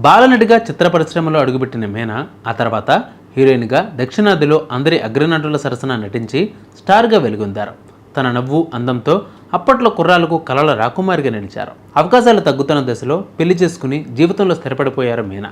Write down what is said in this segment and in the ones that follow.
బాలనటిగా చిత్ర పరిశ్రమలో అడుగుపెట్టిన మీనా ఆ తర్వాత హీరోయిన్గా దక్షిణాదిలో అందరి అగ్రనటుల సరసన నటించి స్టార్గా వెలుగొందారు. తన నవ్వు అందంతో అప్పట్లో కుర్రాలకు కలల రాకుమారిగా నిలిచారు. అవకాశాలు తగ్గుతున్న దశలో పెళ్లి చేసుకుని జీవితంలో స్థిరపడిపోయారు మీనా.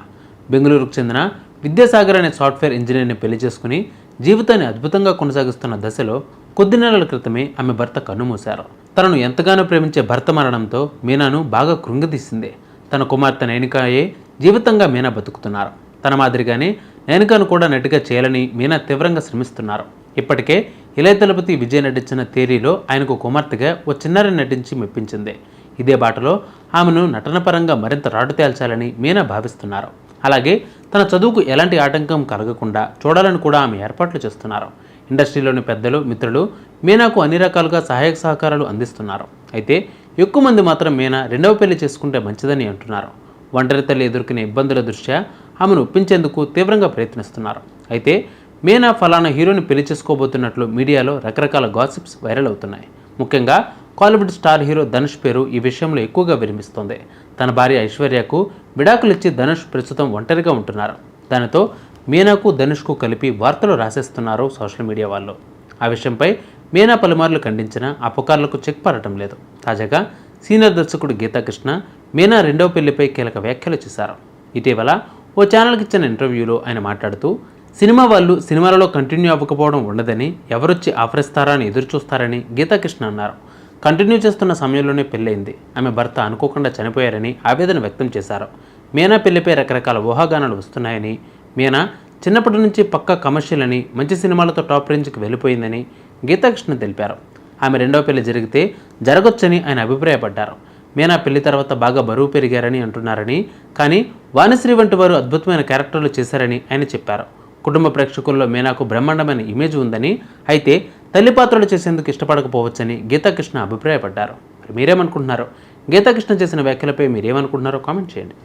బెంగళూరుకు చెందిన విద్యాసాగర్ అనే సాఫ్ట్వేర్ ఇంజనీర్ని పెళ్లి చేసుకుని జీవితాన్ని అద్భుతంగా కొనసాగిస్తున్న దశలో కొద్ది నెలల క్రితమే ఆమె భర్త కన్నుమూశారు. తనను ఎంతగానో ప్రేమించే భర్త మరణంతో మీనాను బాగా కృంగదీసింది. తన కుమార్తె నైనికాయే జీవితంగా మీనా బతుకుతున్నారు. తన మాదిరిగానే నైనికాను కూడా నటిగా చేయాలని మీనా తీవ్రంగా శ్రమిస్తున్నారు. ఇప్పటికే ఇళయ దళపతి విజయ్ నటించిన తేరీలో ఆయనకు కుమార్తెగా ఓ చిన్నారి నటించి మెప్పించింది. ఇదే బాటలో ఆమెను నటనపరంగా మరింత రాటు తేల్చాలని మీనా భావిస్తున్నారు. అలాగే తన చదువుకు ఎలాంటి ఆటంకం కలగకుండా చూడాలని కూడా ఆమె ఏర్పాట్లు చేస్తున్నారు. ఇండస్ట్రీలోని పెద్దలు, మిత్రులు మీనాకు అన్ని రకాలుగా సహాయక సహకారాలు అందిస్తున్నారు. అయితే ఎక్కువ మంది మాత్రం మీనా రెండవ పెళ్లి చేసుకుంటే మంచిదని అంటున్నారు. ఒంటరి తల్లి ఎదుర్కొనే ఇబ్బందుల దృష్ట్యా ఆమెను ఒప్పించేందుకు తీవ్రంగా ప్రయత్నిస్తున్నారు. అయితే మీనా ఫలానా హీరోని పెళ్లి చేసుకోబోతున్నట్లు మీడియాలో రకరకాల గాసిప్స్ వైరల్ అవుతున్నాయి. ముఖ్యంగా కాలీవుడ్ స్టార్ హీరో ధనుష్ పేరు ఈ విషయంలో ఎక్కువగా వినిపిస్తోంది. తన భార్య ఐశ్వర్యకు విడాకులిచ్చి ధనుష్ ప్రస్తుతం ఒంటరిగా ఉంటున్నారు. దానితో మీనాకు ధనుష్కు కలిపి వార్తలు రాసేస్తున్నారు సోషల్ మీడియా వాళ్ళు. ఆ విషయంపై మీనా పలుమార్లు ఖండించిన ఆ పుకార్లకు చెక్ పడటం లేదు. తాజాగా సీనియర్ దర్శకుడు గీతాకృష్ణ మీనా రెండవ పెళ్లిపై కీలక వ్యాఖ్యలు చేశారు. ఇటీవల ఓ ఛానల్కి ఇచ్చిన ఇంటర్వ్యూలో ఆయన మాట్లాడుతూ, సినిమా వాళ్ళు సినిమాలలో కంటిన్యూ అవ్వకపోవడం ఉండదని, ఎవరొచ్చి ఆఫర్ ఇస్తారా అని ఎదురు చూస్తారని గీతాకృష్ణ అన్నారు. కంటిన్యూ చేస్తున్న సమయంలోనే పెళ్ళైంది. ఆమె భర్త అనుకోకుండా చనిపోయారని ఆవేదన వ్యక్తం చేశారు. మీనా పెళ్లిపై రకరకాల ఊహాగానాలు వస్తున్నాయని, మీనా చిన్నప్పటి నుంచి పక్కా కమర్షియల్ అని, మంచి సినిమాలతో టాప్ రేంజ్కి వెళ్ళిపోయిందని గీతాకృష్ణ తెలిపారు. ఆమె రెండవ పెళ్లి జరిగితే జరగొచ్చని ఆయన అభిప్రాయపడ్డారు. మీనా పెళ్లి తర్వాత బాగా బరువు పెరిగారని అంటున్నారని, కానీ వాణిశ్రీ వంటి వారు అద్భుతమైన క్యారెక్టర్లు చేశారని ఆయన చెప్పారు. కుటుంబ ప్రేక్షకుల్లో మీనాకు బ్రహ్మాండమైన ఇమేజ్ ఉందని, అయితే తల్లి పాత్రలు చేసేందుకు ఇష్టపడకపోవచ్చని గీతాకృష్ణ అభిప్రాయపడ్డారు. మరి మీరేమనుకుంటున్నారు? గీతాకృష్ణ చేసిన వ్యాఖ్యలపై మీరేమనుకుంటున్నారో కామెంట్ చేయండి.